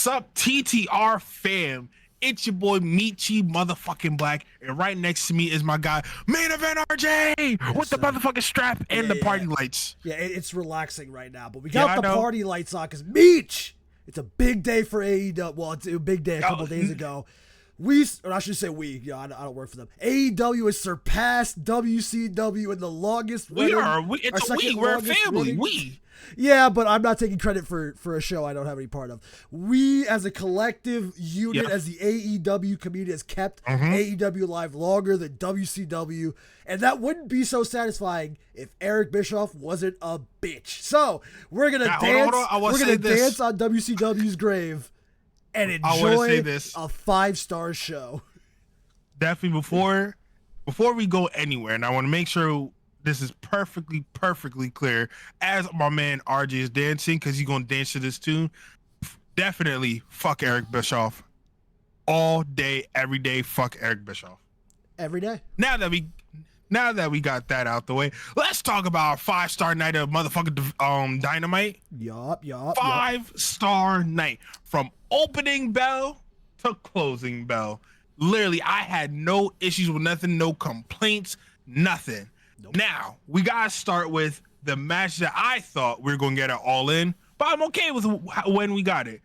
What's up, TTR fam? It's your boy Michi motherfucking Black, and right next to me is my guy Main Event RJ with the motherfucking strap and the party lights. Yeah, it's relaxing right now, but we got the party lights on because Meech. It's a big day for AEW. Well, it's a big day a couple days ago. I should say we. Yeah, I don't work for them. AEW has surpassed WCW in the longest. We're a family. We. Yeah, but I'm not taking credit for a show I don't have any part of. We, as a collective unit, as the AEW community, has kept AEW alive longer than WCW, and that wouldn't be so satisfying if Eric Bischoff wasn't a bitch. So we're gonna dance. We're gonna dance on WCW's grave and enjoy a 5-star show. Definitely before we go anywhere, and I want to make sure this is perfectly clear as my man RJ is dancing, because he's gonna dance to this tune. Definitely fuck Eric Bischoff all day, every day. Fuck Eric Bischoff every day. Now that we got that out the way, let's talk about a 5-star night of motherfucking Dynamite. Yup. 5-star night from opening bell to closing bell. Literally, I had no issues with nothing, no complaints, nothing. Nope. Now, we got to start with the match that I thought we were going to get it all in, but I'm okay with when we got it.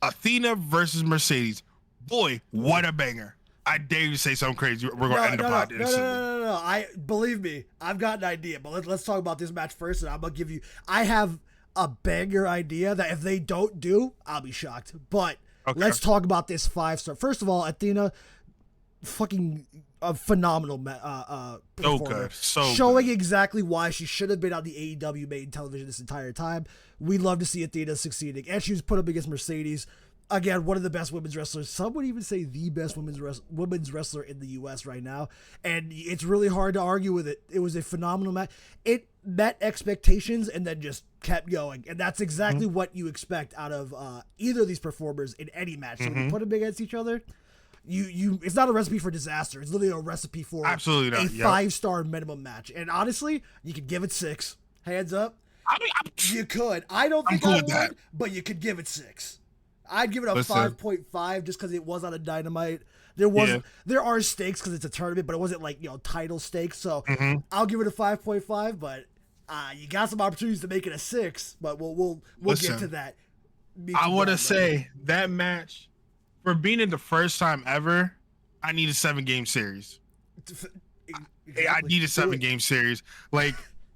Athena versus Mercedes. Boy, what a banger. I dare you to say something crazy. We're going to end the pod instantly. No. Believe me, I've got an idea, but let's talk about this match first, and I'm going to give you... I have a banger idea that if they don't do, I'll be shocked. But let's talk about this 5-star. First of all, Athena, fucking... a phenomenal performer. Showing exactly why she should have been on the AEW main television this entire time. We love to see Athena succeeding, and she was put up against Mercedes. Again, one of the best women's wrestlers. Some would even say the best women's wrestler in the U.S. right now, and it's really hard to argue with it. It was a phenomenal match. It met expectations and then just kept going, and that's exactly what you expect out of either of these performers in any match. So when you put them against each other, it's not a recipe for disaster. It's literally a recipe for a 5-star minimum match. And honestly, you could give it 6. Hands up. You could. I don't think I would, but you could give it 6. I'd give it a 5.5 just because it was on a Dynamite. There are stakes because it's a tournament, but it wasn't like, title stakes. So I'll give it a 5.5, but you got some opportunities to make it a 6, but we'll get to that. I want to say that match, for being it the first time ever, I need a 7-game series. Exactly. I need a 7-game series. Like,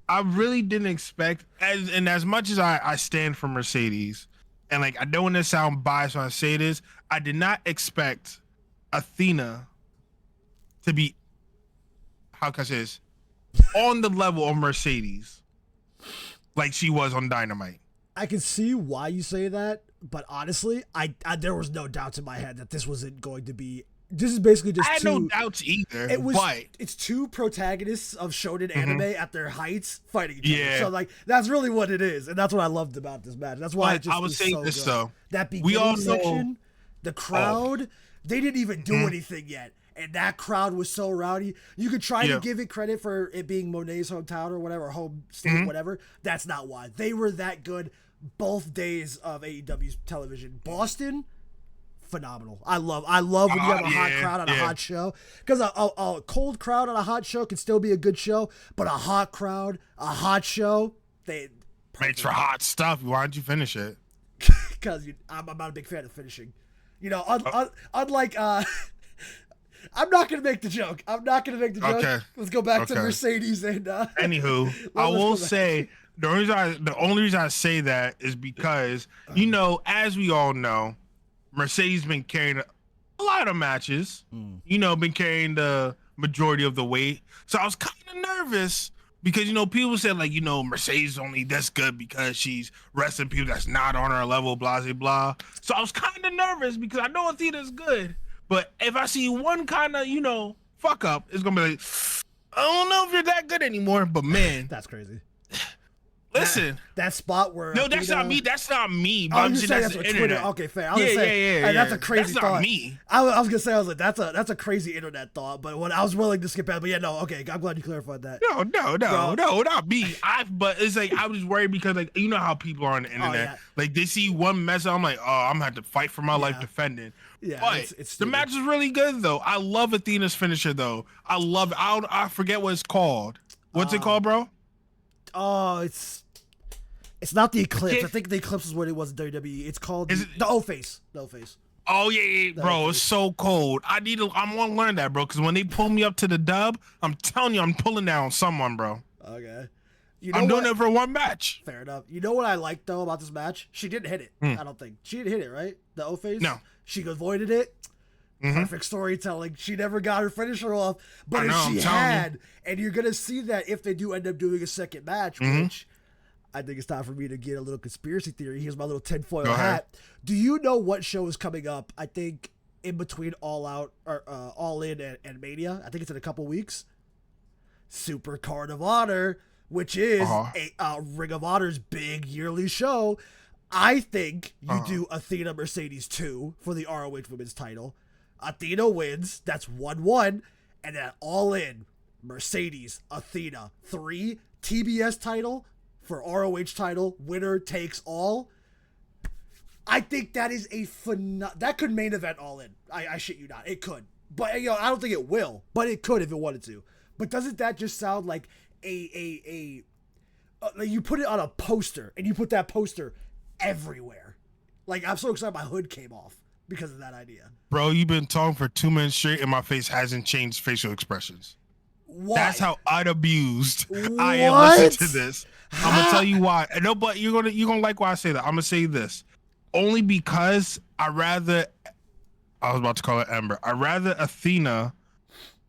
I really didn't expect, as much as I stand for Mercedes, and like I don't want to sound biased when I say this, I did not expect Athena to be, how can I say this, on the level of Mercedes, like she was on Dynamite. I can see why you say that. But honestly, I there was no doubts in my head that this wasn't going to be. This is basically just. I had no doubts either. It's two protagonists of shonen anime at their heights fighting each other. So like that's really what it is, and that's what I loved about this match. That's why I would say this though. That beginning section, the crowd, they didn't even do anything yet, and that crowd was so rowdy. You could try to give it credit for it being Monet's hometown or whatever, home state, whatever. That's not why. They were that good. Both days of AEW's television. Boston, phenomenal. I love when you have a hot crowd on a hot show, because a cold crowd on a hot show can still be a good show, but a hot crowd, a hot show, makes for hot stuff. Why don't you finish it? Because I'm not a big fan of finishing. Unlike I'm not gonna make the joke. Okay. Let's go back to Mercedes and. Anywho, I will say. The only reason I say that is because, as we all know, Mercedes been carrying a lot of matches, been carrying the majority of the weight. So I was kind of nervous because, people said like, Mercedes only this good because she's wrestling people that's not on her level, blah, blah, blah. So I was kind of nervous because I know Athena's good. But if I see one kind of, fuck up, it's going to be like, I don't know if you're that good anymore. But man. That's crazy. Listen, that spot where no, that's not me. That's not me. But Oh, I'm you're saying that's that's the Twitter? internet. Okay, fair. I was gonna say, that's a crazy that's thought. Not me. I was gonna say, I was like, that's a crazy internet thought. But when I was willing to skip it, but yeah, no, okay, I'm glad you clarified that. No, not me. But it's like I was worried because like you know how people are on the internet. Yeah. Like they see one mess, I'm like, oh, I'm gonna have to fight for my life defending. Yeah, but it's the match is really good though. I love Athena's finisher though. I love it. I forget what it's called. What's it called, bro? Oh, it's not the Eclipse. I think the Eclipse is what it was in WWE. It's called the O-Face. The O-Face. Oh yeah, bro, it's so cold. I want to learn that, bro, because when they pull me up to the dub, I'm telling you, I'm pulling down someone, bro. Okay. I'm doing it for one match. Fair enough. You know what I like though about this match? She didn't hit it. I don't think she didn't hit it. Right? The O-Face. No. She avoided it. Perfect storytelling. She never got her finisher off, but if she had, and you're gonna see that if they do end up doing a second match, which I think it's time for me to get a little conspiracy theory. Here's my little tinfoil hat. Do you know what show is coming up? I think in between All Out or All In and Mania. I think it's in a couple weeks. Super Card of Honor, which is a Ring of Honor's big yearly show. I think you do Athena Mercedes 2 for the ROH Women's title. Athena wins. That's 1-1. And then All In, Mercedes, Athena 3, TBS title for ROH title. Winner takes all. I think that is that could main event All In. I shit you not. It could. But I don't think it will. But it could if it wanted to. But doesn't that just sound like you put it on a poster and you put that poster everywhere? Like, I'm so excited my hood came off because of that idea. Bro, you've been talking for 2 minutes straight and my face hasn't changed facial expressions. Why? That's how unabused I am listening to this. I'm gonna tell you why. No, but you're gonna like why I say that. I'm gonna say this only because I was about to call it Ember. I'd rather Athena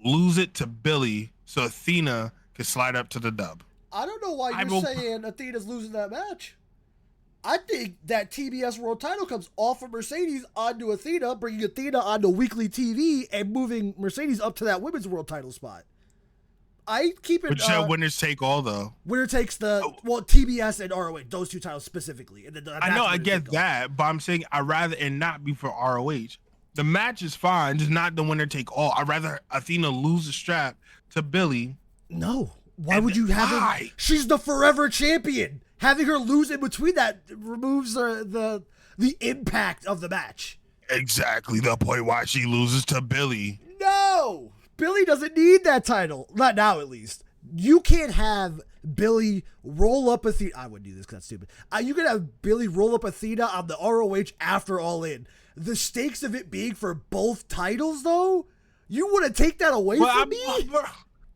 lose it to Billy so Athena can slide up to the dub. I don't know why you're saying Athena's losing that match. I think that TBS World title comes off of Mercedes onto Athena, bringing Athena onto weekly TV and moving Mercedes up to that women's world title spot. I keep it. But you said winners take all though. Winner takes TBS and ROH, those two titles specifically. And I know, I get that, but I'm saying I'd rather it not be for ROH. The match is fine, just not the winner take all. I'd rather Athena lose the strap to Billy. No. Why would you have it? She's the forever champion. Having her lose in between that removes the impact of the match. Exactly the point why she loses to Billy. No! Billy doesn't need that title. Not now, at least. You can't have Billy roll up Athena. I wouldn't do this because that's stupid. You can have Billy roll up Athena on the ROH after All In. The stakes of it being for both titles, though? You want to take that away from me?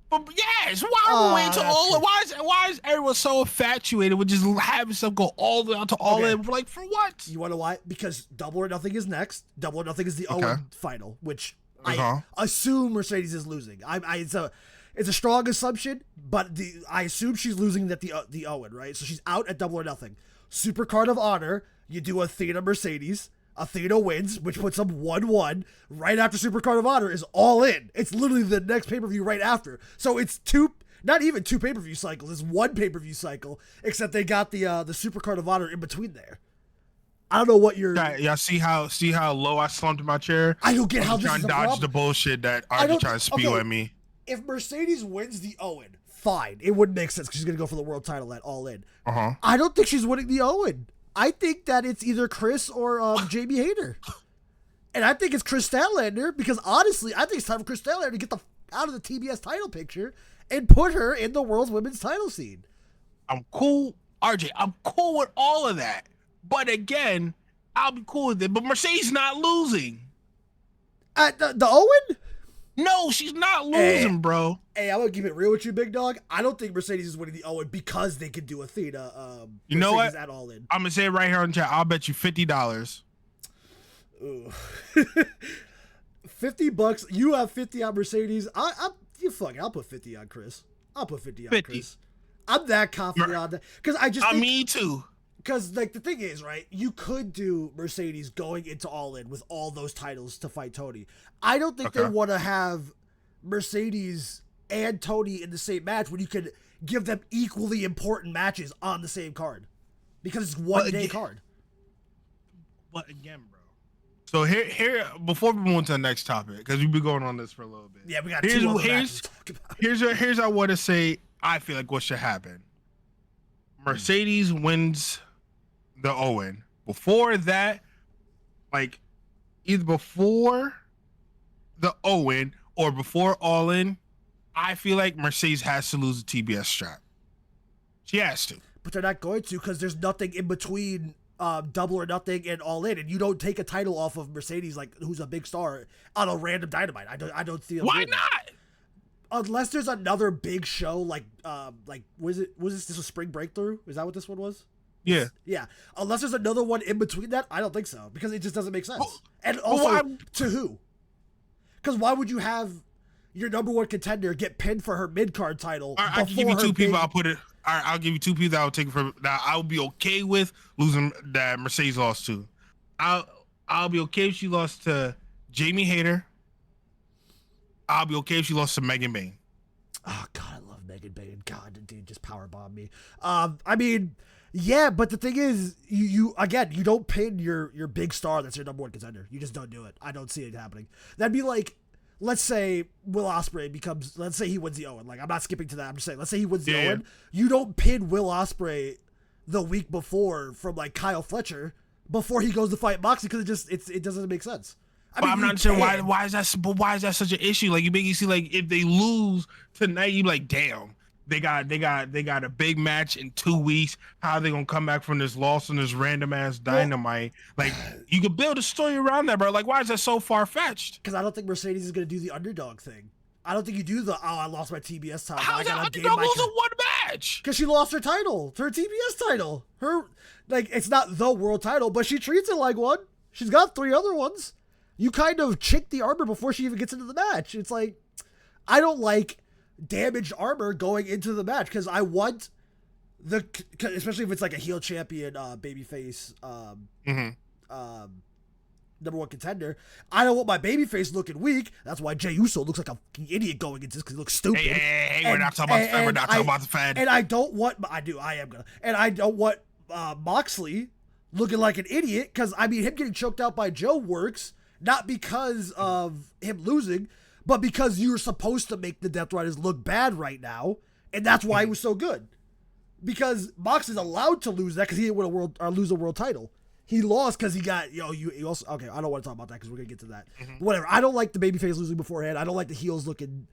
But yes, why wait till all? Why is everyone so infatuated with just having stuff go all the way out to All In? Like, for what? You want to why? Because Double or Nothing is next. Double or Nothing is the Owen final, which I assume Mercedes is losing. It's a strong assumption, but I assume she's losing the Owen, right? So she's out at Double or Nothing. Super Card of Honor, you do Athena Mercedes. Athena wins, which puts them 1-1. Right after Super Card of Honor is All In. It's literally the next pay-per-view right after. So it's not even two pay-per-view cycles. It's one pay-per-view cycle, except they got the Super Card of Honor in between there. I don't know what you're. Y'all see how low I slumped in my chair? I don't get how this is trying to dodge the bullshit that Archie trying to spew at me. If Mercedes wins the Owen, fine. It wouldn't make sense because she's gonna go for the world title at All In. I don't think she's winning the Owen. I think that it's either Chris or Jamie Hayter. And I think it's Chris Statlander because honestly, I think it's time for Chris Statlander to get out of the TBS title picture and put her in the world's women's title scene. I'm cool, RJ. I'm cool with all of that. But again, I'll be cool with it. But Mercedes not losing. At the Owen? No, she's not losing, bro. Hey, I'm gonna keep it real with you, big dog. I don't think Mercedes is winning the Owen because they could do Athena. You know what? At All In. I'm gonna say it right here on chat. I'll bet you $50. Ooh. $50. You have 50 on Mercedes. I'll put 50 on Chris. I'll put 50 on Chris. I'm that confident on that because I just. Me too. Because like the thing is, right? You could do Mercedes going into All In with all those titles to fight Tony. I don't think they want to have Mercedes and Tony in the same match when you could give them equally important matches on the same card because it's one day card. But again, bro. So here, before we move on to the next topic, because we've been going on this for a little bit. Yeah, we got two other matches to talk about. Here's I want to say. I feel like what should happen. Mercedes wins the Owen. Before that, like either before the Owen or before All In, I feel like Mercedes has to lose the TBS strap. She has to. But they're not going to because there's nothing in between Double or Nothing and All In, and you don't take a title off of Mercedes, like who's a big star, on a random Dynamite. I don't see. Why not? Unless there's another big show like was this a Spring Breakthrough? Is that what this one was? Yeah. Yeah. Unless there's another one in between that, I don't think so because it just doesn't make sense. And also, to who? Because why would you have your number one contender get pinned for her mid card title? I can give you two people. I'll put it. I'll give you two people that I'll take for. That I would be okay with losing that Mercedes lost to. I'll be okay if she lost to Jamie Hayter. I'll be okay if she lost to Megan Bayne. Oh God, I love Megan Bayne. God, the dude just powerbomb me. I mean, yeah, but the thing is, you again, you don't pin your big star that's your number one contender. You just don't do it. I don't see it happening. That'd be like, let's say Will Ospreay becomes, let's say he wins the Owen. Like, I'm not skipping to that. I'm just saying, let's say he wins the Owen. You don't pin Will Ospreay the week before from like Kyle Fletcher before he goes to fight Moxley because it doesn't make sense. I mean, I'm not sure why is that. But why is that such an issue? Like you make you see like if they lose tonight, you like damn. They got a big match in 2 weeks. How are they gonna come back from this loss on this random ass Dynamite? Like you could build a story around that, bro. Like why is that so far fetched? Because I don't think Mercedes is gonna do the underdog thing. I don't think you do the I lost my TBS title. How's that underdog losing one match? Because she lost her title, her TBS title. Her it's not the world title, but she treats it like one. She's got 3 other ones. You kind of chink the armor before she even gets into the match. It's like, I don't like damaged armor going into the match because I want especially if it's like a heel champion, babyface, number one contender. I don't want my babyface looking weak. That's why Jey Uso looks like a fucking idiot going into this because he looks stupid. Hey, we're not talking about the Fed. We're not talking about the Fed. And I don't want, I am gonna, and I don't want Moxley looking like an idiot because I mean him getting choked out by Joe works. Not because of him losing, but because you're supposed to make the Death Riders look bad right now, and that's why he was so good. Because Mox is allowed to lose that because he didn't win a world or lose a world title. He lost because he got you also okay. I don't want to talk about that because we're gonna get to that. Whatever. I don't like the babyface losing beforehand. I don't like the heels looking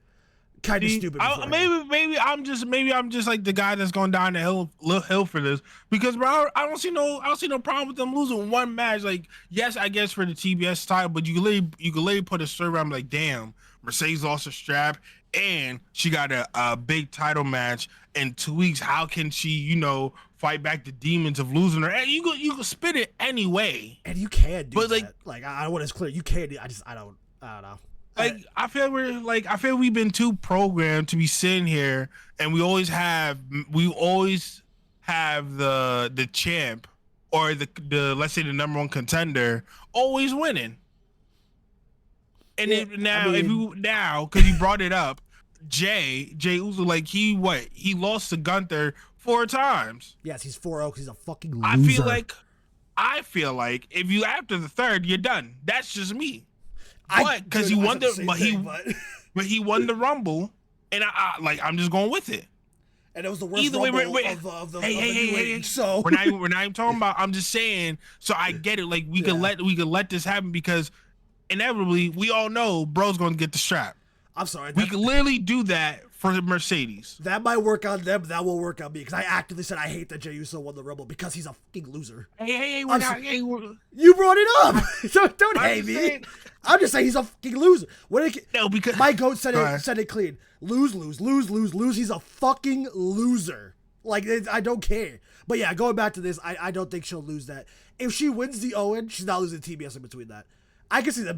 kind of stupid. Maybe I'm just like the guy that's going down the hill for this because bro, I don't see no problem with them losing one match. Like yes, I guess for the TBS title, but you could literally put a story around like damn, Mercedes lost her strap and she got a big title match in 2 weeks. How can she fight back the demons of losing her? And you could spit it anyway, and you can do that. Like I want to clear. You can. I don't know. Like I feel we've been too programmed to be sitting here, and we always have the champ or the let's say the number one contender always winning. And because you brought it up, Jey Uso, like he lost to Gunther 4 times. Yes, he's 4-0 because he's a fucking loser. I feel like if you after the third, you're done. That's just me. Because he won he won the Rumble, and I'm just going with it. And it was the worst Rumble of the hey. So we're not even talking about. I'm just saying. So I get it. Like we could let this happen because inevitably we all know bro's going to get the strap. I'm sorry. We could literally do that for Mercedes. That might work on them. That will work on me because I actively said I hate that Jey Uso won the Rumble because he's a fucking loser. Hey, you brought it up. Don't hate me. I'm just saying he's a fucking loser. Because my goat said it clean. Lose. He's a fucking loser. Like I don't care. But yeah, going back to this, I don't think she'll lose that. If she wins the Owen, she's not losing TBS in between that. I can see that.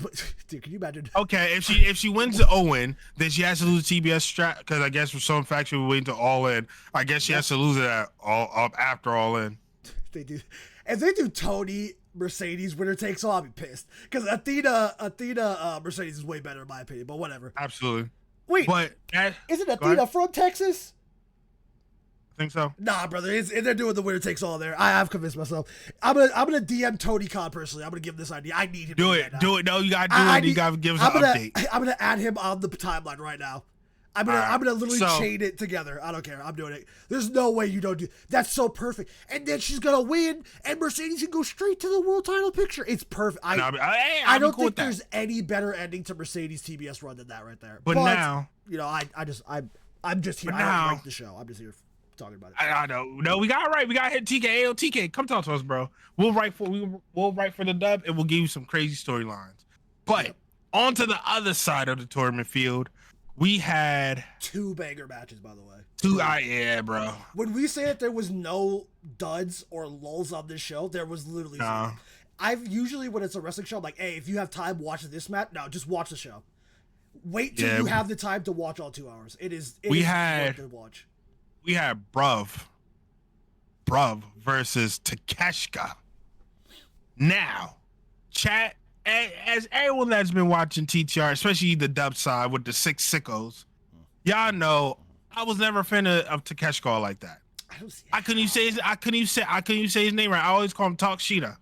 Dude, can you imagine? Okay, if she wins the Owen, then she has to lose the TBS strap because I guess for some fact she will wait to All In. I guess she has to lose it after All In. They do. If they do Tony Mercedes winner takes all, I'll be pissed because Athena Mercedes is way better in my opinion. But whatever. Absolutely. Wait, isn't Athena from Texas? Think so? Nah, brother, they're doing the winner takes all there. I've convinced myself. I'm gonna DM Tony Khan personally. I'm gonna give him this idea. I need him. Do to it. Do it. No, you gotta do it. You gotta give us an update. I'm gonna add him on the timeline right now. I'm gonna literally chain it together. I don't care. I'm doing it. There's no way you don't do. That's so perfect. And then she's gonna win, and Mercedes can go straight to the world title picture. It's perfect. I don't think there's any better ending to Mercedes TBS run than that right there. But now, you know, I'm just here. I don't like the show. I'm just here talking about it. I know. No, we got it right. We got to hit TK. TK, come talk to us, bro. We'll write for the dub, and we'll give you some crazy storylines. But on to the other side of the tournament field, we had 2 banger matches, by the way. 2, yeah, bro. When we say that there was no duds or lulls on this show, there was literally zero. I've usually, when it's a wrestling show, I'm like, hey, if you have time, watch this match. No, just watch the show. Wait till you have the time to watch all 2 hours. It is worth to watch. We had Bruv versus Takeshka. Now, chat, as everyone that's been watching TTR, especially the dub side with the 6 sickos, y'all know I was never a fan of Takeshka like that. I couldn't say his name right. I always call him Talk Sheeta.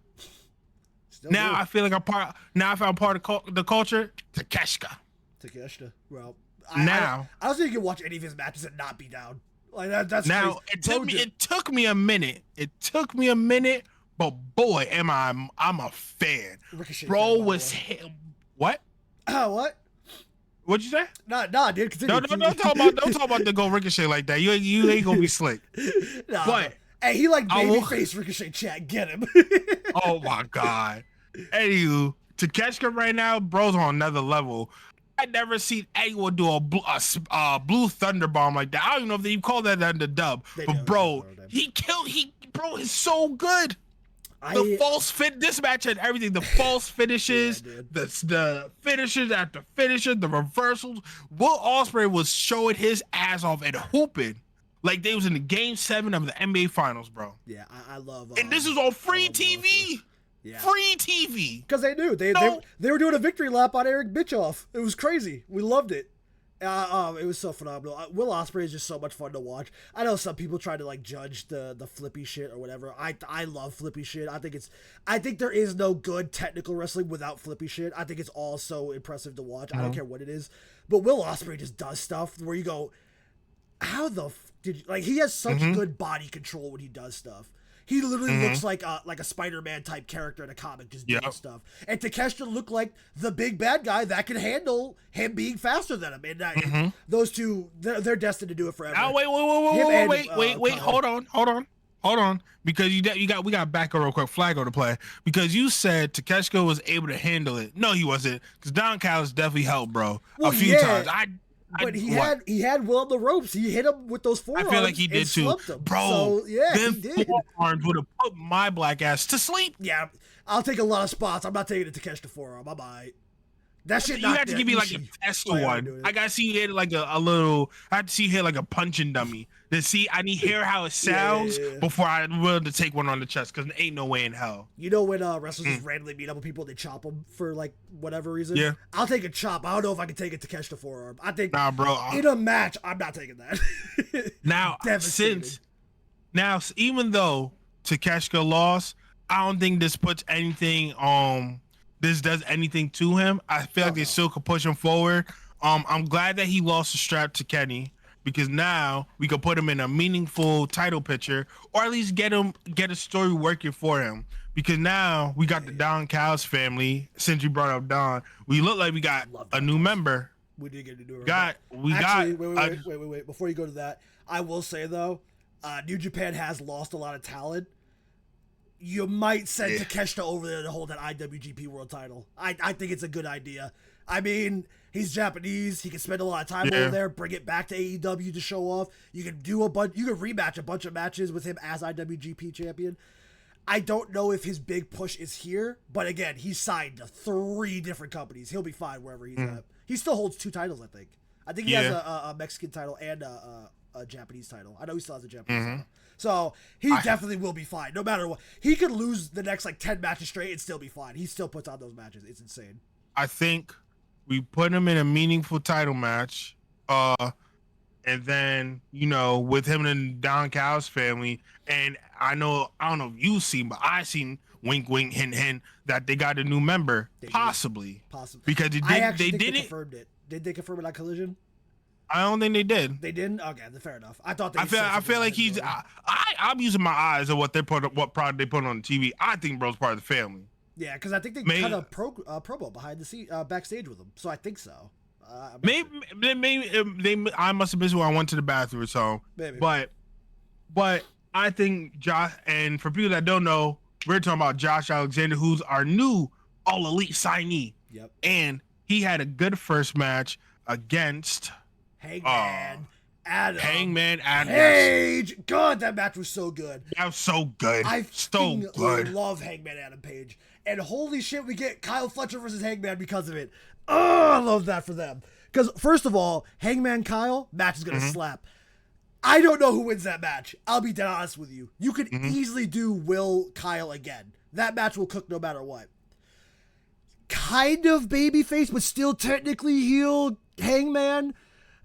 Now I feel like I'm part. Now I feel I'm part of the culture. Takeshka. Well, I don't think you can watch any of his matches and not be down. Like that's now crazy. It took me a minute. But boy, I'm a fan. Ricochet bro was what? What? What'd you say? Nah, dude. Continue. No, don't talk about the go Ricochet like that. You ain't gonna be slick. But hey, he like babyface Ricochet chat. Get him. Oh my god. Anywho, Takeshka right now, bro's on another level. I never seen anyone do a blue thunder bomb like that. I don't even know if they even call that in the dub. But bro, bro is so good. The false fit, this match had everything. The false finishes, the finishes after finishes, the reversals. Will Ospreay was showing his ass off and hooping like they was in the Game 7 of the NBA Finals, bro. Yeah, I love. And this is on free TV. Yeah. Free TV. Because they knew they were doing a victory lap on Eric Bischoff. It was crazy. We loved it. It was so phenomenal. Will Ospreay is just so much fun to watch. I know some people try to like judge the flippy shit or whatever. I love flippy shit. I think there is no good technical wrestling without flippy shit. I think it's all so impressive to watch. I don't care what it is. But Will Ospreay just does stuff where you go, how the did you, like he has such good body control when he does stuff. He literally looks like a Spider-Man type character in a comic, just doing stuff. And Takeshita looked like the big bad guy that could handle him being faster than him. And those two, they're destined to do it forever. Oh, wait! Hold on, because we got to back up real quick. Flago to play because you said Takeshita was able to handle it. No, he wasn't, because Don Callis definitely helped, bro, a few times. But he had Will on the ropes. He hit him with those forearms. I feel like he did too, bro. So, yeah, he did. Forearms would have put my black ass to sleep. Yeah, I'll take a lot of spots. I'm not taking it to catch the forearm. I'm alright. That shit. You have to give me like a test one. I gotta see you hit like a little. I have to see you hit like a punching dummy to see. I need to hear how it sounds before I'm willing to take one on the chest, because there ain't no way in hell. You know when wrestlers just randomly meet up with people, they chop them for like whatever reason. Yeah, I'll take a chop. I don't know if I can take it to catch the forearm. I think bro. In a match, I'm not taking that. Now even though Takeshita lost, I don't think this puts anything this does anything to him. I feel like they still could push him forward. I'm glad that he lost the strap to Kenny, because now we could put him in a meaningful title picture, or at least get a story working for him. Because now we got the Don Callis family. Since you brought up Don, we look like we got a new member. We did get a new member. Wait. Before you go to that, I will say though, New Japan has lost a lot of talent. You might send Takeshita over there to hold that IWGP World Title. I think it's a good idea. I mean, he's Japanese. He can spend a lot of time over there. Bring it back to AEW to show off. You can do you can rematch a bunch of matches with him as IWGP champion. I don't know if his big push is here, but again, he's signed to 3 different companies. He'll be fine wherever he's at. He still holds 2 titles, I think. I think he has a Mexican title and a Japanese title. I know he still has a Japanese title. So he definitely will be fine, no matter what. He could lose the next like 10 matches straight and still be fine. He still puts on those matches. It's insane. I think we put him in a meaningful title match. and then with him and Don Callis family, and I don't know if you've seen, but I seen wink, wink, hint, hint that they got a new member, possibly, because I actually think they confirmed it. Did they confirm it on Collision? I don't think they did. They didn't. Okay, fair enough. I thought they. I feel like he's. I'm using my eyes at what product they put on the TV. I think bro's part of the family. Yeah, because I think they cut a promo behind the scene, backstage with him. So I think so. Maybe I must have missed when I went to the bathroom or so. Maybe. But I think Josh, and for people that don't know, we're talking about Josh Alexander, who's our new All Elite signee. Yep. And he had a good first match against Hangman Adam Page. God, that match was so good. That was so good. I good. love Hangman Adam Page. And holy shit, we get Kyle Fletcher versus Hangman because of it. Oh, I love that for them. Because first of all, Hangman Kyle match is gonna slap. I don't know who wins that match. I'll be dead honest with you. You could easily do Will Kyle again. That match will cook no matter what. Kind of babyface, but still technically heel Hangman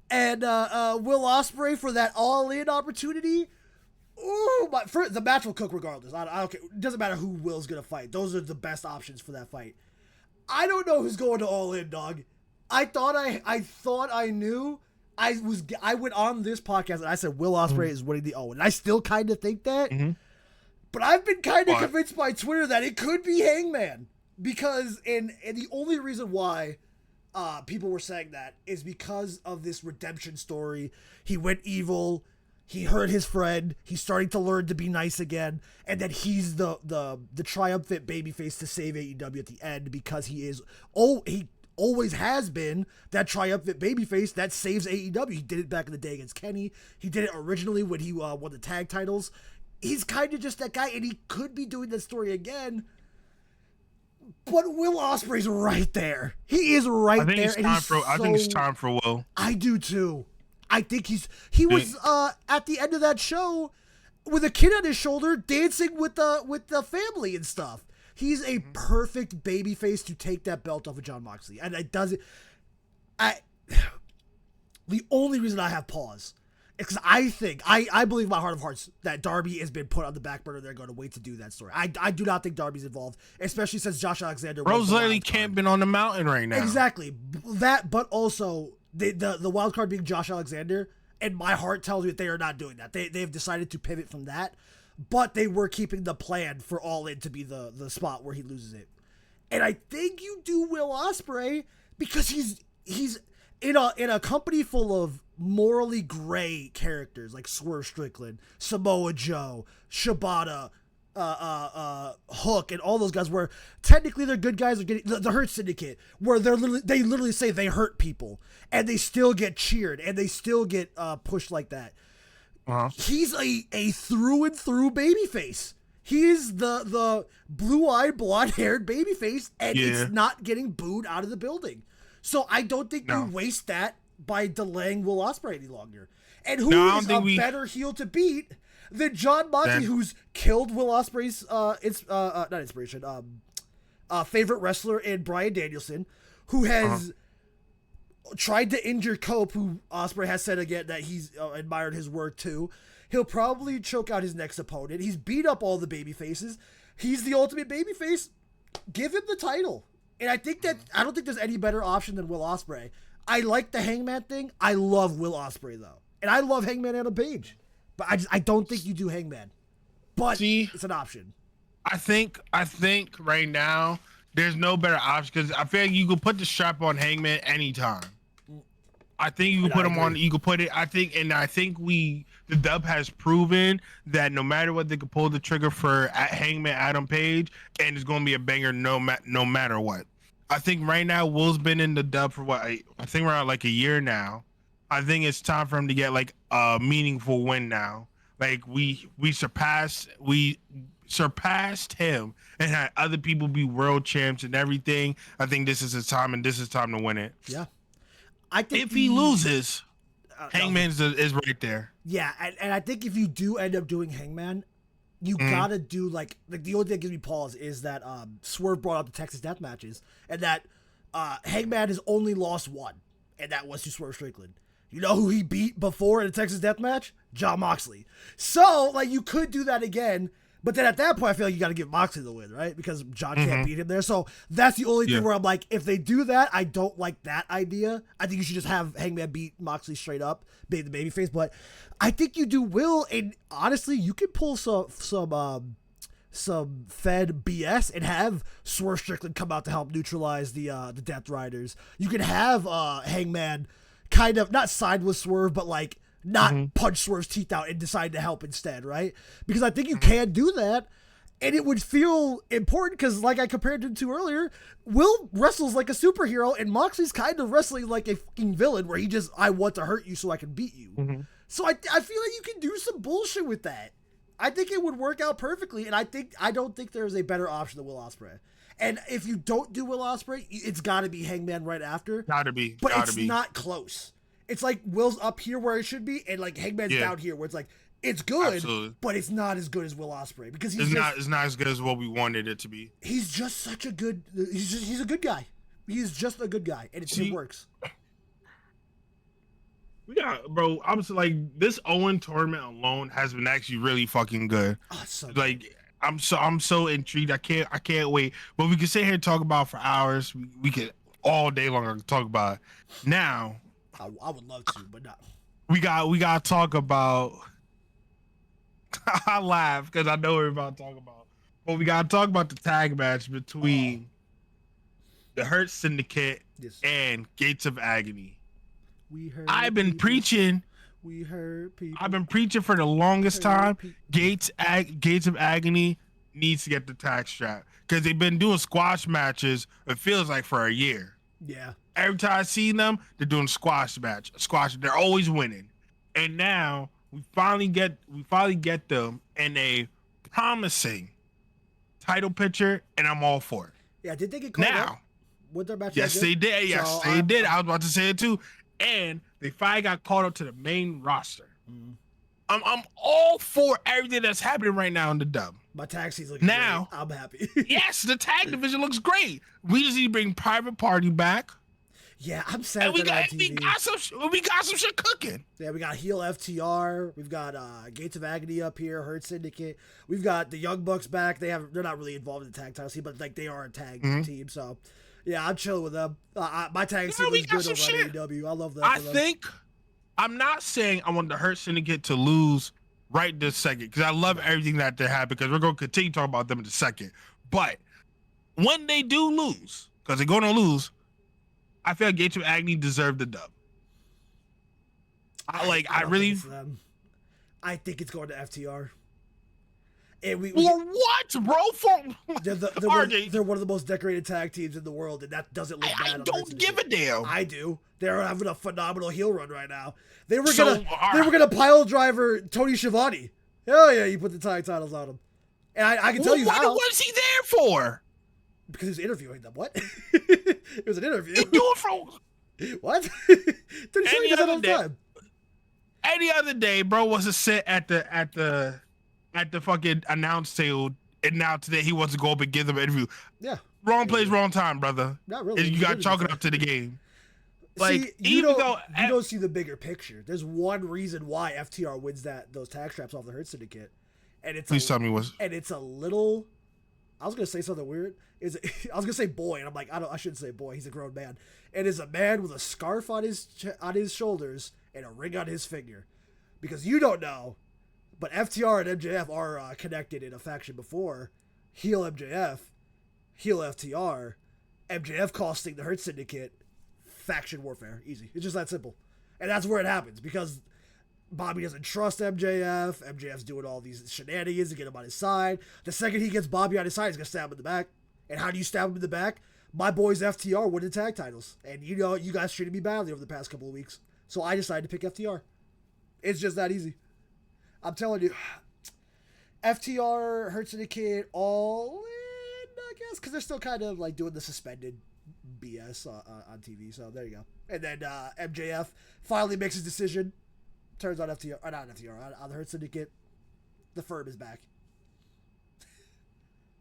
and Will Ospreay for that all-in opportunity. Ooh, the match will cook regardless. I don't care. It doesn't matter who Will's gonna fight. Those are the best options for that fight. I don't know who's going to all in, dog. I thought I knew. I went on this podcast and I said Will Ospreay is winning the Owen. And I still kind of think that. But I've been kind of convinced by Twitter that it could be Hangman. Because and the only reason why people were saying that is because of this redemption story. He went evil. He hurt his friend. He's starting to learn to be nice again, and that he's the triumphant babyface to save AEW at the end because he always has been that triumphant babyface that saves AEW. He did it back in the day against Kenny. He did it originally when he won the tag titles. He's kind of just that guy, and he could be doing that story again. But Will Ospreay's right there. He is right there. I think it's time for Will. I do too. I think he was at the end of that show with a kid on his shoulder dancing with the family and stuff. He's a perfect babyface to take that belt off of Jon Moxley. And it doesn't. The only reason I have pause is because I think I believe in my heart of hearts that Darby has been put on the back burner. They're going to wait to do that story. I do not think Darby's involved, especially since Josh Alexander. Bro's literally camping on the mountain right now. Exactly that, but also. The wild card being Josh Alexander, and my heart tells me that they are not doing that. They've decided to pivot from that, but they were keeping the plan for All In to be the spot where he loses it. And I think you do Will Ospreay because he's in a company full of morally gray characters like Swerve Strickland, Samoa Joe, Shibata, Hook, and all those guys where technically they're good guys are getting the Hurt Syndicate where they literally say they hurt people and they still get cheered and they still get pushed like that. He's a through and through babyface. He is the blue-eyed, blonde-haired babyface, and it's not getting booed out of the building. So I don't think you waste that by delaying Will Ospreay any longer. And who is a better heel to beat than Jon Moxley, who's killed Will Ospreay's favorite wrestler in Bryan Danielson, who has tried to injure Cope, who Ospreay has said again that he's admired his work too. He'll probably choke out his next opponent. He's beat up all the baby faces. He's the ultimate baby face. Give him the title. And I don't think there's any better option than Will Ospreay. I like the Hangman thing. I love Will Ospreay though. And I love Hangman Adam Page. But I don't think you do Hangman. But it's an option. I think right now there's no better option because I feel like you could put the strap on Hangman anytime. I think you can put him on. You can put it. I think the dub has proven that no matter what, they can pull the trigger for Hangman Adam Page, and it's going to be a banger no matter what. I think right now Will's been in the dub for what I think we're at like a year now. I think it's time for him to get like a meaningful win now. Like we surpassed him and had other people be world champs and everything. I think this is his time, and this is time to win it. Yeah. I think if he loses, Hangman is right there. Yeah, and I think if you do end up doing Hangman, you gotta do like the only thing that gives me pause is that Swerve brought up the Texas Death Matches, and that Hangman has only lost one, and that was to Swerve Strickland. You know who he beat before in a Texas death match? Jon Moxley. So, like, you could do that again, but then at that point, I feel like you got to give Moxley the win, right? Because Jon can't beat him there. So that's the only thing where I'm like, if they do that, I don't like that idea. I think you should just have Hangman beat Moxley straight up, be the babyface. But I think you do Will, and honestly, you can pull some Fed BS and have Swerve Strickland come out to help neutralize the Death Riders. You can have Hangman kind of not side with Swerve, but like not punch Swerve's teeth out and decide to help instead, right? Because I think you can do that, and it would feel important because, like I compared him to earlier, Will wrestles like a superhero, and Moxley's kind of wrestling like a fucking villain where he just, I want to hurt you so I can beat you. So I feel like you can do some bullshit with that. I think it would work out perfectly, and I don't think there's a better option than Will Ospreay. And if you don't do Will Ospreay, it's got to be Hangman right after. But it's not close. It's like Will's up here where it should be, and like Hangman's down here where it's like it's good, but it's not as good as Will Ospreay because it's not as good as what we wanted it to be. He's just such a good. He's a good guy. He's just a good guy, and it works. We got, bro. I'm like, this Owen tournament alone has been actually really fucking good. Oh, so like, I'm so intrigued. I can't wait. But we can sit here and talk about for hours. We could all day long talk about it. Now, I would love to, but not. We got to talk about. I laugh because I know what we're about to talk about. But we got to talk about the tag match between the Hurt Syndicate and Gates of Agony. I've been preaching. We heard people. I've been preaching for the longest time. Gates of Agony needs to get the tag strap because they've been doing squash matches. It feels like for a year. Yeah. Every time I see them, they're doing squash match. They're always winning, and now we finally get them in a promising title picture, and I'm all for it. Yeah, did they get called now? Up with their match? Yes, they did. Yes, they did. I was about to say it too. And they finally got called up to the main roster. I'm all for everything that's happening right now in the dub. My tag season looks now. Great. I'm happy. Yes, the tag division looks great. We just need to bring Private Party back. Yeah, I'm sad. And we got some shit cooking. Yeah, we got heel FTR. We've got Gates of Agony up here. Hurt Syndicate. We've got the Young Bucks back. They're not really involved in the tag title scene, but like they are a tag team. So yeah, I'm chilling with them. My tag scene looks good over on AEW. I love that. I'm not saying I want the Hurt Syndicate to lose right this second because I love everything that they have because we're going to continue talking about them in a second. But when they do lose, because they're going to lose, I feel like Gates of Agony deserve the dub. I think it's going to FTR. And for what, bro? They're one of the most decorated tag teams in the world, and that doesn't look bad. I don't give a damn. I do. They're having a phenomenal heel run right now. They were gonna pile driver Tony Schiavone. Hell yeah, you put the tag titles on him. And I can tell you how. What is he there for? Because he was interviewing them. What? It was an interview. You do it for what? Any other day, bro was to sit at the fucking announce table and now today he wants to go up and give them an interview. Yeah. Wrong place, wrong time, brother. Not really. And you got chalk it up to the game. Like, you don't see the bigger picture. There's one reason why FTR wins those tag straps off the Hurt Syndicate. And it's tell me what. And it's a little, I was gonna say something weird. I was gonna say boy, and I'm like, I shouldn't say boy. He's a grown man. It is a man with a scarf on his shoulders and a ring on his finger. Because you don't know, but FTR and MJF are connected in a faction before. Heel MJF, heel FTR, MJF costing the Hurt Syndicate faction warfare. Easy. It's just that simple. And that's where it happens because Bobby doesn't trust MJF. MJF's doing all these shenanigans to get him on his side. The second he gets Bobby on his side, he's going to stab him in the back. And how do you stab him in the back? My boys FTR win the tag titles. And you know, you guys treated me badly over the past couple of weeks. So I decided to pick FTR. It's just that easy. I'm telling you. FTR, Hurt Syndicate, all in, I guess, because they're still kind of like doing the suspended BS on TV. So there you go. And then MJF finally makes his decision. Turns on FTR, or not FTR, on the Hurt Syndicate. The firm is back.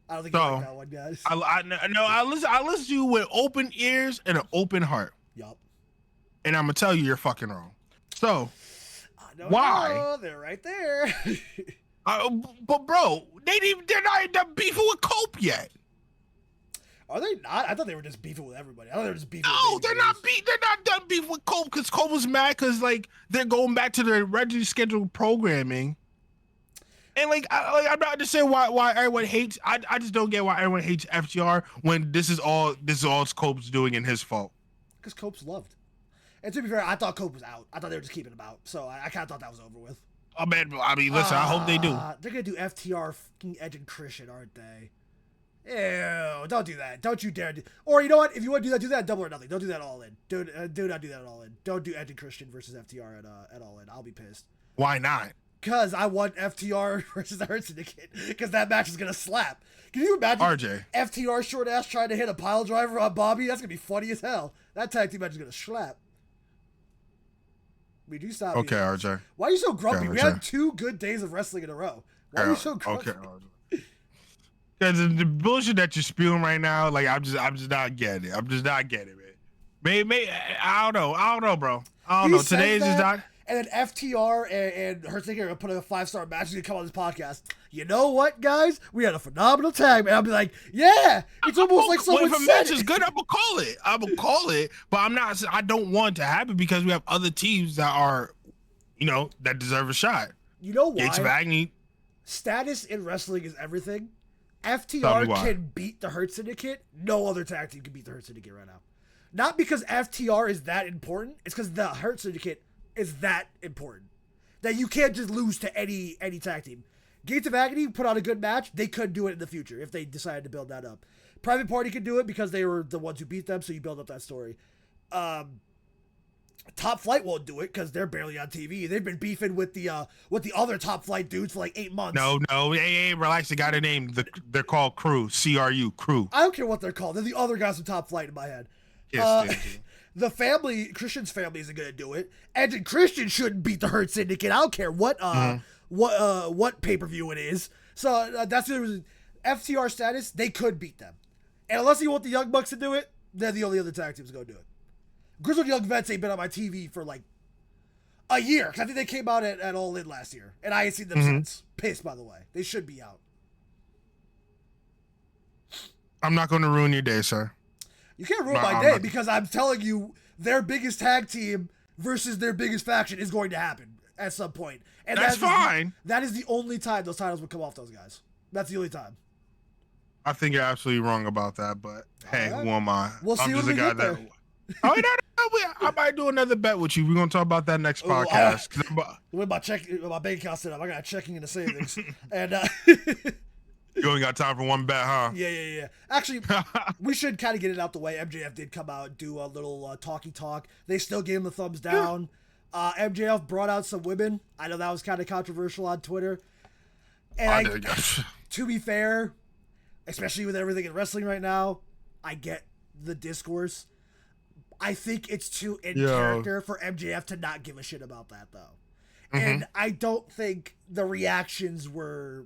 I don't think you like that one, guys. I listen to you with open ears and an open heart. Yup. And I'm gonna tell you, you're fucking wrong. So why? Know. They're right there. But bro, they're not even beefing with Cope yet. Are they not? I thought they were just beefing with everybody. I thought they were just beefing. No, they're not done beefing with Cope because Cope was mad because like they're going back to their regularly scheduled programming. And I'm not understanding why everyone hates. I just don't get why everyone hates FTR when this is all Cope's doing and his fault. Because Cope's loved. And to be fair, I thought Cope was out. I thought they were just keeping him out. So I kind of thought that was over with. Oh man, I mean, listen, I hope they do. They're gonna do FTR fucking Edge and Christian, aren't they? Ew, don't do that. Don't you dare do. Or you know what? If you want to do that Double or Nothing. Don't do that All In. Do not do that All In. Don't do Edge and Christian versus FTR at All In. I'll be pissed. Why not? Because I want FTR versus the Hurt Syndicate. Because that match is gonna slap. Can you imagine RJ FTR short ass trying to hit a pile driver on Bobby? That's gonna be funny as hell. That tag team match is gonna slap. We do stop. Okay, RJ. Why are you so grumpy? Okay, we had 2 good days of wrestling in a row. Why are you so grumpy? Okay, RJ. Because the bullshit that you're spewing right now, like I'm just not getting it. I'm just not getting it, man. Maybe I don't know, bro. I don't know. Today's just not. And then FTR and Hurt Syndicate are gonna put a 5-star match and come on this podcast. You know what, guys? We had a phenomenal time, and I'll be like, yeah, it's almost like someone said. If a match is good, I'm gonna call it. I'm gonna call it, but I don't want it to happen because we have other teams that are, that deserve a shot. You know why? Gates of Agony. Status in wrestling is everything. FTR can beat the Hurt Syndicate. No other tag team can beat the Hurt Syndicate right now. Not because FTR is that important. It's because the Hurt Syndicate is that important that you can't just lose to any tag team. Gates of Agony put on a good match. They could do it in the future if they decided to build that up. Private Party could do it because they were the ones who beat them, so you build up that story. Top Flight won't do it because they're barely on TV. They've been beefing with the other Top Flight dudes for like 8 months. No, hey, relax. They got a name. They're called Crew. CRU, Crew. I don't care what they're called. They're the other guys from Top Flight in my head. The family, Christian's family isn't gonna do it. Edge and Christian shouldn't beat the Hurt Syndicate. I don't care what pay-per-view it is. So that's the reason. FTR status, they could beat them. And unless you want the Young Bucks to do it, they're the only other tag teams gonna do it. Grizzled Young Vets ain't been on my TV for like a year. Cause I think they came out at All In last year. And I ain't seen them since. Pissed, by the way. They should be out. I'm not gonna ruin your day, sir. You can't ruin my day because I'm telling you their biggest tag team versus their biggest faction is going to happen at some point. And that's fine. That is the only time those titles would come off those guys. That's the only time. I think you're absolutely wrong about that, but hey, who am I? We'll see I'm just a guy that. I might do another bet with you. We're gonna talk about that next podcast. With my bank account set up, I got checking into savings, and you only got time for one bet, huh? Yeah. Actually, we should kind of get it out the way. MJF did come out and do a little talky talk. They still gave him the thumbs down. MJF brought out some women. I know that was kind of controversial on Twitter. And to be fair, especially with everything in wrestling right now, I get the discourse. I think it's too in character for MJF to not give a shit about that, though. And I don't think the reactions were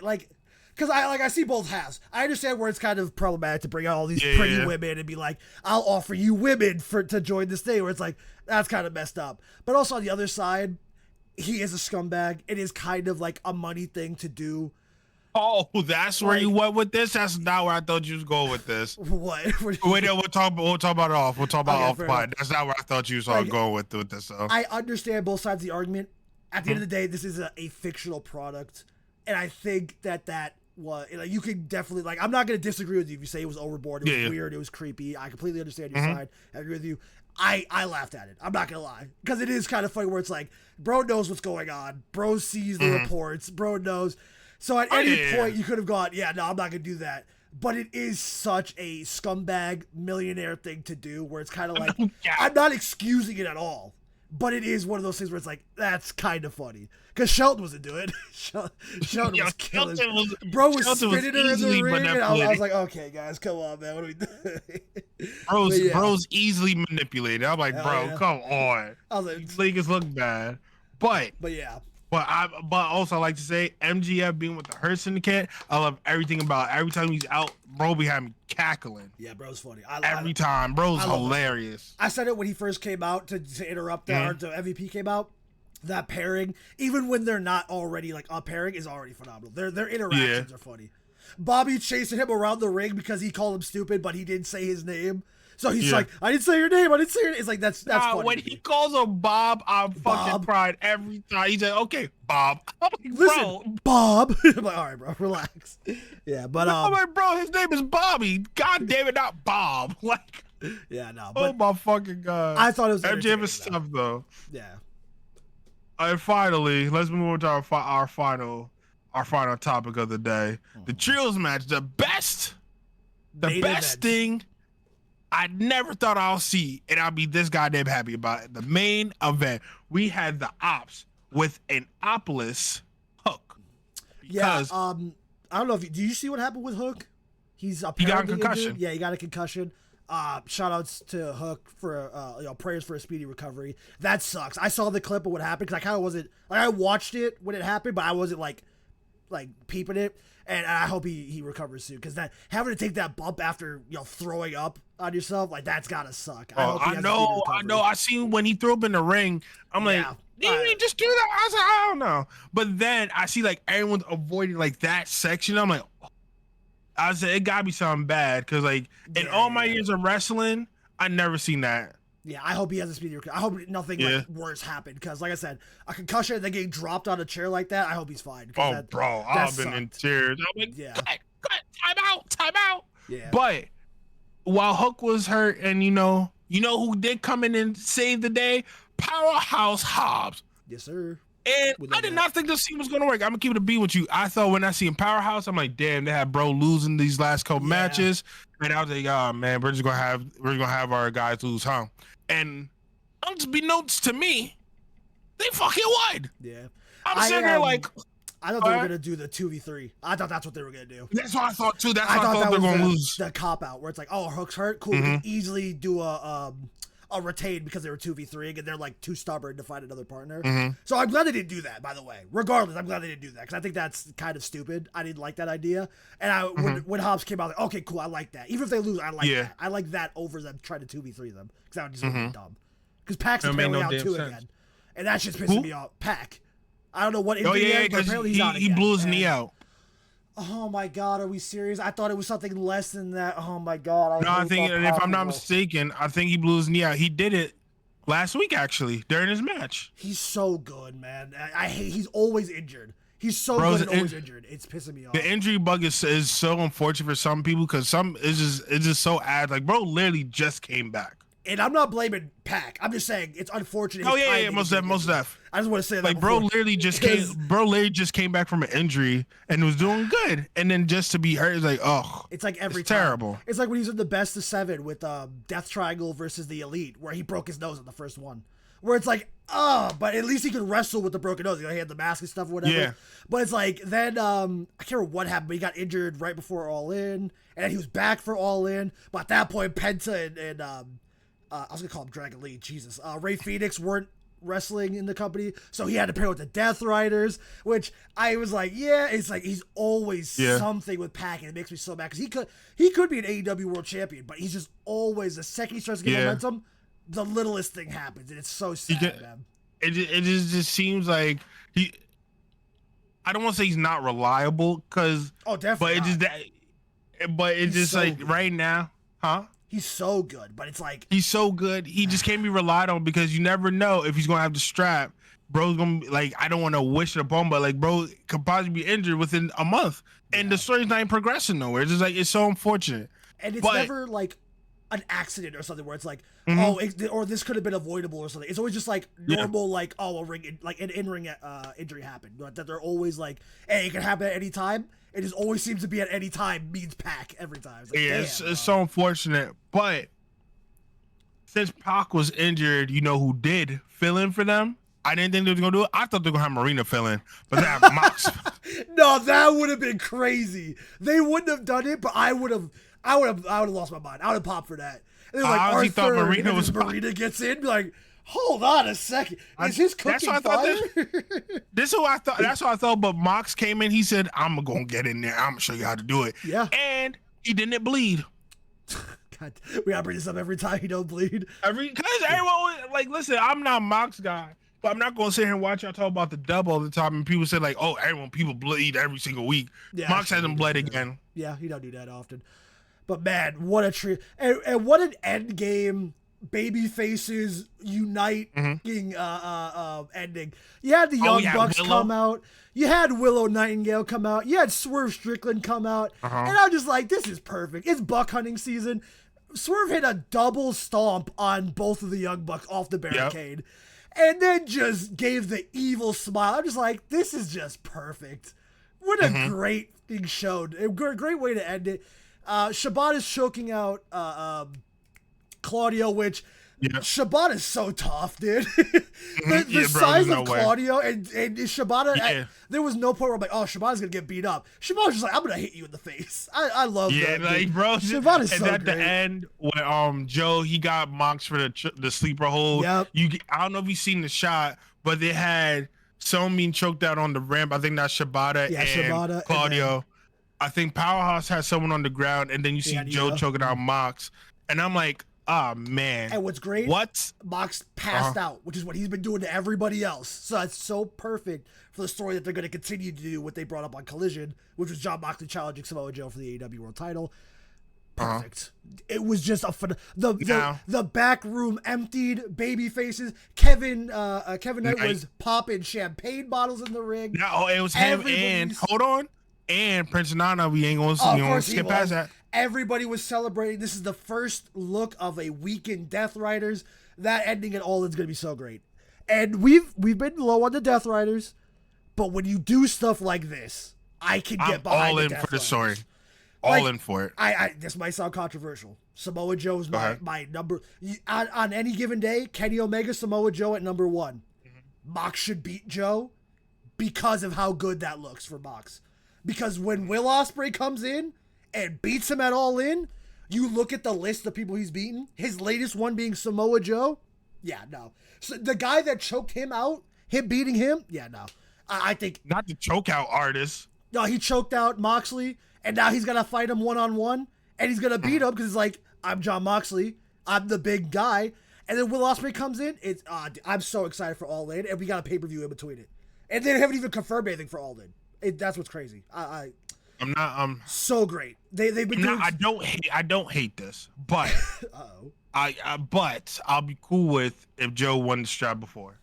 like, because I see both halves. I understand where it's kind of problematic to bring out all these pretty women and be like, I'll offer you women to join this thing, where it's like, that's kind of messed up. But also on the other side, he is a scumbag. It is kind of like a money thing to do. Oh, that's where you went with this? That's not where I thought you was going with this. What? Wait, we'll talk about it off. We'll talk about off pod. That's not where I thought you was going with this. So. I understand both sides of the argument. At the end of the day, this is a fictional product. And I think that was, you can definitely, I'm not going to disagree with you if you say it was overboard, it was weird, it was creepy. I completely understand your side. I agree with you. I laughed at it. I'm not going to lie. Because it is kind of funny where it's like, bro knows what's going on. Bro sees the reports. Bro knows. So at any point, you could have gone, no, I'm not going to do that. But it is such a scumbag millionaire thing to do where it's kind of like, I'm not excusing it at all. But it is one of those things where it's like, that's kind of funny. Because Shelton wasn't doing it. Shelton was killing it. Bro was spinning her in the ring. And I was like, okay, guys, come on, man. What are we doing? Bro's easily manipulated. I'm like, bro, come on. I was like, these leagues look bad. But But also I like to say MGF being with the Hurt Syndicate. I love everything about it. Every time he's out, bro behind me cackling. Yeah, bro's funny. Every time, bro's hilarious. I said it when he first came out to interrupt that, or the MVP came out. That pairing, even when they're not already like a pairing, is already phenomenal. Their interactions are funny. Bobby chasing him around the ring because he called him stupid, but he didn't say his name. So he's like, I didn't say your name. I didn't say your name. It's like, that's funny. When he calls him Bob, I'm fucking crying every time. He's like, okay, Bob. I'm like, listen, Bob. I'm like, all right, bro, relax. Yeah, but I'm like, bro, his name is Bobby. God damn it, not Bob. Like, yeah, no. Oh my fucking god. I thought it was MJF is tough though. Yeah. And finally, let's move on to our final topic of the day. The trios match, the best thing I never thought I'll see, and I'll be this goddamn happy about it. The main event. We had the Ops with an Opolis Hook. Yeah, I don't know if do you see what happened with Hook? He got a concussion. Injured. Yeah, he got a concussion. Shout outs to Hook for prayers for a speedy recovery. That sucks. I saw the clip of what happened because I kind of wasn't like, I watched it when it happened, but I wasn't like peeping it. And I hope he recovers soon, because that having to take that bump after throwing up on yourself, like, that's gotta suck. I know. I seen when he threw up in the ring. I'm like, did he just do that? I was like, I don't know. But then I see like everyone's avoiding like that section. I'm like, I said it gotta be something bad, because like in all my years of wrestling, I never seen that. Yeah, I hope he has a speedy recovery. I hope nothing like worse happened, because like I said, a concussion and then getting dropped on a chair like that, I hope he's fine. Bro, I've been in tears. I'm like, time out. Yeah. But while Hook was hurt, and you know who did come in and save the day? Powerhouse Hobbs. Yes, sir. And I did not think this team was gonna work. I'm gonna keep it a beat with you. I thought when I seen Powerhouse, I'm like, damn, they had bro losing these last couple matches, and I was like, oh man, we're gonna have our guys lose, huh? And unbeknownst to me, they fucking won. Yeah, I'm sitting there like, I thought they were gonna do the 2v3. I thought that's what they were gonna do. That's what I thought too. That's what I thought they were gonna lose. The cop out where it's like, oh, Hook's hurt, cool. We can easily do a retain because they were 2v3 and they're like too stubborn to find another partner. So I'm glad they didn't do that, by the way. Regardless, I'm glad they didn't do that, because I think that's kind of stupid. I didn't like that idea. And when Hobbs came out, like, okay, cool, I like that. Even if they lose, I like that. I like that over them trying to 2v3 them, because that would just be dumb. Because Pac's apparently out too again. And that shit's pissing me off. Pac. I don't know what injury but apparently he's out again. He blew his knee out. Oh my god, are we serious? I thought it was something less than that. Oh my god. I think, if I'm not mistaken, I think he blew his knee out. He did it last week, actually, during his match. He's so good, man. I hate. He's always injured. He's so good and always injured. It's pissing me off. The injury bug is so unfortunate for some people, because it's just so add. Like, bro literally just came back. And I'm not blaming Pac. I'm just saying it's unfortunate. Oh yeah, most def. I just want to say that. Like, bro literally just came back from an injury and was doing good, and then just to be hurt is like, oh, it's like every it's time. Terrible. It's like when he's in the best of 7 with Death Triangle versus the Elite, where he broke his nose in the first one. Where it's like, but at least he could wrestle with the broken nose. He had the mask and stuff or whatever. Yeah. But it's like, then, I can't remember what happened, but he got injured right before All In, and he was back for All In. But at that point, Penta and I was going to call him Dragon Lee, Jesus. Ray Phoenix weren't wrestling in the company, so he had to pair with the Death Riders, which I was like, it's like he's always something with Pac, and it makes me so mad, because he could be an AEW World Champion, but he's just always, the second he starts to get momentum, the littlest thing happens, and it's so sad, man. It just seems like I don't want to say he's not reliable, because definitely, but it's just so like good. Right now, huh? He's so good, but it's like, he's so good. He just can't be relied on, because you never know if he's gonna have the strap. Bro's gonna be like, I don't want to wish it upon, but like, bro could possibly be injured within a month, and the story's not even progressing nowhere. It's just like, it's so unfortunate. And it's never like an accident or something where it's like, or this could have been avoidable or something. It's always just like normal, like, a ring, like an in-ring injury happened. That they're always like, hey, it can happen at any time. It just always seems to be at any time means Pac every time. It's like, it's so unfortunate. But since Pac was injured, you know who did fill in for them? I didn't think they were gonna do it. I thought they were gonna have Marina fill in, but they have Mox. No, that would have been crazy. They wouldn't have done it, but I would have lost my mind. I would have popped for that. And like, I honestly thought Marina Marina gets in, be like, Hold on a second. Is his cooking fire? This is what I thought. That's what I thought. But Mox came in. He said, "I'm gonna get in there. I'm gonna show you how to do it." Yeah. And he didn't bleed. God, we gotta bring this up every time he don't bleed. Because everyone like, listen, I'm not Mox guy, but I'm not gonna sit here and watch y'all talk about the dub all the time. And people say like, "Oh, people bleed every single week." Yeah, Mox hasn't bled again. Yeah, he don't do that often. But man, what a treat! And what an end game. Baby faces uniting ending. You had the Young Bucks come out. You had Willow Nightingale come out. You had Swerve Strickland come out. And I'm just like, this is perfect. It's buck hunting season. Swerve hit a double stomp on both of the Young Bucks off the barricade. And then just gave the evil smile. I'm just like, this is just perfect. What a great thing showed. A great way to end it. Shibata's choking out Claudio, which Shibata is so tough, dude. the size of Claudio and Shibata, there was no point where I'm like, oh, Shibata's gonna get beat up. Shibata's just like, I'm gonna hit you in the face. I love that. Yeah, like, bro, Shibata's so great. And at the end, when Joe, he got Mox for the sleeper hold. Yep. I don't know if you've seen the shot, but they had someone being choked out on the ramp. I think that's Shibata and Claudio. I think Powerhouse has someone on the ground, and then you see Joe choking out Mox. And I'm like, oh, man. And what's great, Mox passed out, which is what he's been doing to everybody else. So that's so perfect for the story that they're going to continue to do what they brought up on Collision, which was Jon Moxley challenging Samoa Joe for the AEW World Title. Perfect. It was just the back room emptied, baby faces. Kevin Knight was popping champagne bottles in the ring. No, it was him and, hold on, and Prince Nana. We ain't going to skip past that. Everybody was celebrating. This is the first look of a weekend Death Riders. That ending at all is going to be so great. And we've been low on the Death Riders, but when you do stuff like this, I can get behind all the in Death for the Riders. story. All in for it. This might sound controversial. Samoa Joe's my number. On any given day, Kenny Omega, Samoa Joe at number 1. Mox should beat Joe because of how good that looks for Mox. Because when Will Ospreay comes in and beats him at All In, you look at the list of people he's beaten, his latest one being Samoa Joe. Yeah, no. So the guy that choked him out, him beating him, yeah, no. I think... Not the choke out artist. No, he choked out Moxley, and now he's going to fight him one-on-one, and he's going to beat him because it's like, I'm Jon Moxley, I'm the big guy, and then Will Ospreay comes in. I'm so excited for All In, and we got a pay-per-view in between it. And they haven't even confirmed anything for All In. That's what's crazy. I'm so great. They've been doing. I don't hate this, but but I'll be cool with if Joe won the strap before.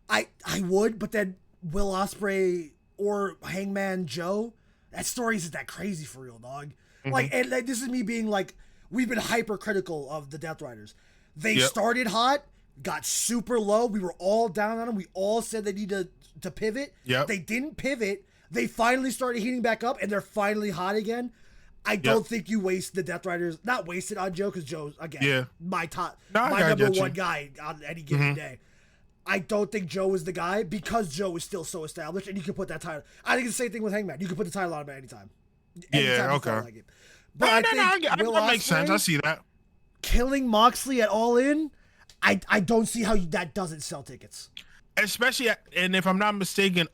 I would, but then Will Ospreay or Hangman Joe, that story isn't that crazy for real, dog. Like, and this is me being like, we've been hypercritical of the Death Riders. They started hot, got super low. We were all down on them. We all said they need to pivot. Yeah, they didn't pivot. They finally started heating back up, and they're finally hot again. I don't think you waste the Death Riders. Not wasted on Joe, because Joe's, again, my number one guy on any given day. I don't think Joe is the guy, because Joe is still so established, and you can put that title. I think it's the same thing with Hangman. You can put the title on him at any time. Okay. But I think that makes sense. I see that. Killing Moxley at All In, I don't see how that doesn't sell tickets. Especially, and if I'm not mistaken,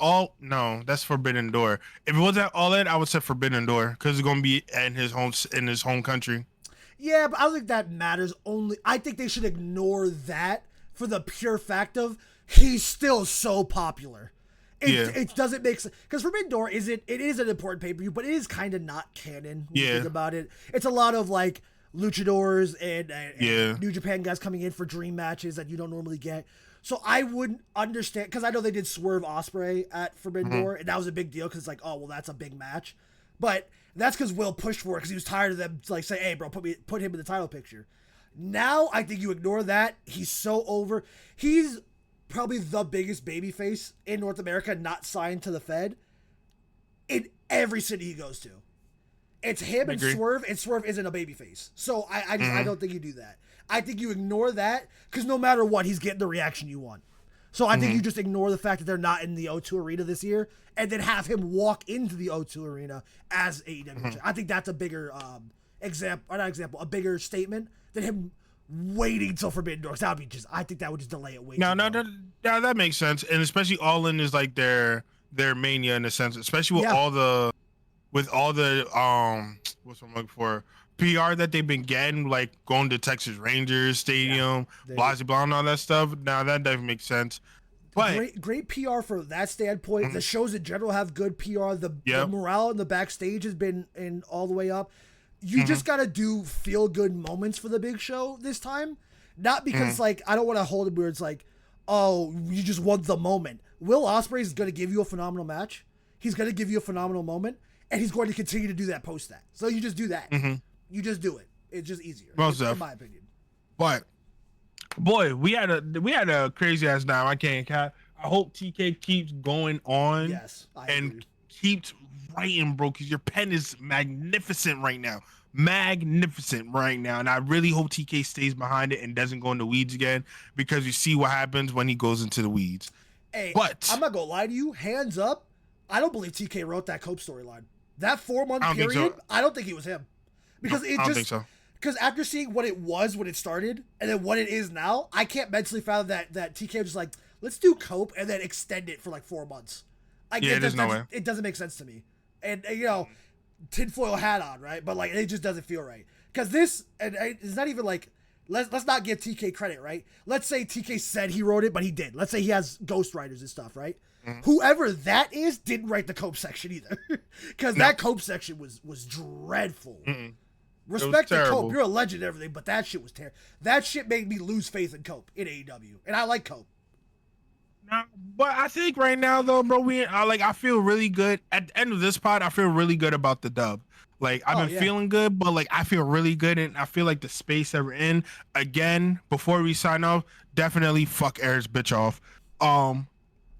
that's Forbidden Door. If it was at All In, I would say Forbidden Door, because it's going to be in his home country. Yeah, but I don't think that matters. I think they should ignore that for the pure fact of he's still so popular. It doesn't make sense, because Forbidden Door it is an important pay-per-view, but it is kind of not canon when you think about it. It's a lot of like luchadors and New Japan guys coming in for dream matches that you don't normally get. So I wouldn't understand, because I know they did Swerve Ospreay at Forbidden Door, and that was a big deal, because it's like, oh, well, that's a big match. But that's because Will pushed for it, because he was tired of them like say, hey, bro, put him in the title picture. Now I think you ignore that. He's so over. He's probably the biggest babyface in North America not signed to the Fed in every city he goes to. It's him and Swerve isn't a babyface. So I don't think you do that. I think you ignore that, because no matter what, he's getting the reaction you want. So I think you just ignore the fact that they're not in the O2 Arena this year, and then have him walk into the O2 Arena as AEW. I think that's a bigger a bigger statement than him waiting till Forbidden Door. That would be I think that would just delay it way. No, that makes sense, and especially All In is like their mania in a sense, especially with all the what's I'm looking for, PR that they've been getting, like going to Texas Rangers Stadium, blah blah and all that stuff. Now that doesn't make sense. But great PR from that standpoint. The shows in general have good PR. The morale in the backstage has been in all the way up. You just gotta do feel good moments for the big show this time, not because like I don't want to hold it where it's like, oh, you just won the moment. Will Ospreay is gonna give you a phenomenal match. He's gonna give you a phenomenal moment, and he's going to continue to do that post that. So you just do that. You just do it. It's just easier, in my opinion. But boy, we had a crazy ass night. I can't cap. I hope TK keeps going on. Yes, and keeps writing, bro, because your pen is magnificent right now. Magnificent right now. And I really hope TK stays behind it and doesn't go in the weeds again, because you see what happens when he goes into the weeds. Hey, but I'm not gonna lie to you, hands up, I don't believe TK wrote that Cope storyline. That 4-month period, I don't think it was him. Because I don't think so. Because after seeing what it was when it started and then what it is now, I can't mentally fathom that TK was just like, let's do Cope and then extend it for like 4 months. There's no way. It doesn't make sense to me. And you know, tinfoil hat on, right? But like, it just doesn't feel right. Because this, and it's not even like, let's not give TK credit, right? Let's say TK said he wrote it, but he did. Let's say he has ghostwriters and stuff, right? Whoever that is didn't write the Cope section either. Because that Cope section was dreadful. Respect to Cope, you're a legend and everything, but that shit was terrible. That shit made me lose faith in Cope in AEW, and I like Cope. Nah, but I think right now though, bro, I feel really good at the end of this pod. I feel really good about the dub. Like I've been feeling good, but like I feel really good, and I feel like the space that we're in. Again, before we sign off, definitely fuck Eric's bitch off.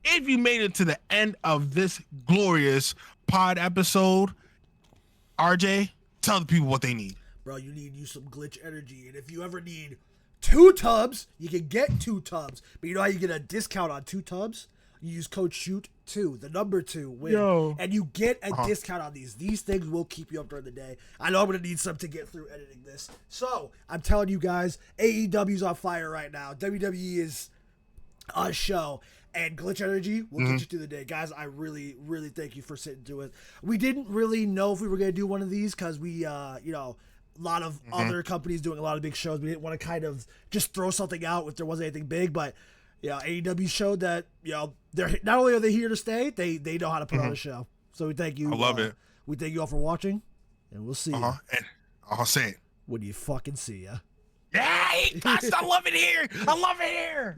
If you made it to the end of this glorious pod episode, RJ, tell the people what they need. Bro, you need some Glytch energy. And if you ever need 2 tubs, you can get 2 tubs. But you know how you get a discount on 2 tubs? You use code SHOOT2, the number 2, win. And you get a discount on these. These things will keep you up during the day. I know I'm going to need some to get through editing this. So, I'm telling you guys, AEW's on fire right now. WWE is a show. And Glytch Energy will get you through the day. Guys, I really, really thank you for sitting through it. We didn't really know if we were going to do one of these because we, a lot of other companies doing a lot of big shows. We didn't want to kind of just throw something out if there wasn't anything big. But, AEW showed that, they're not only are they here to stay, they know how to put on a show. So we thank you. I love it. We thank you all for watching, and we'll see you. And I'll say it. When you fucking see ya. Yeah, I love it here. I love it here.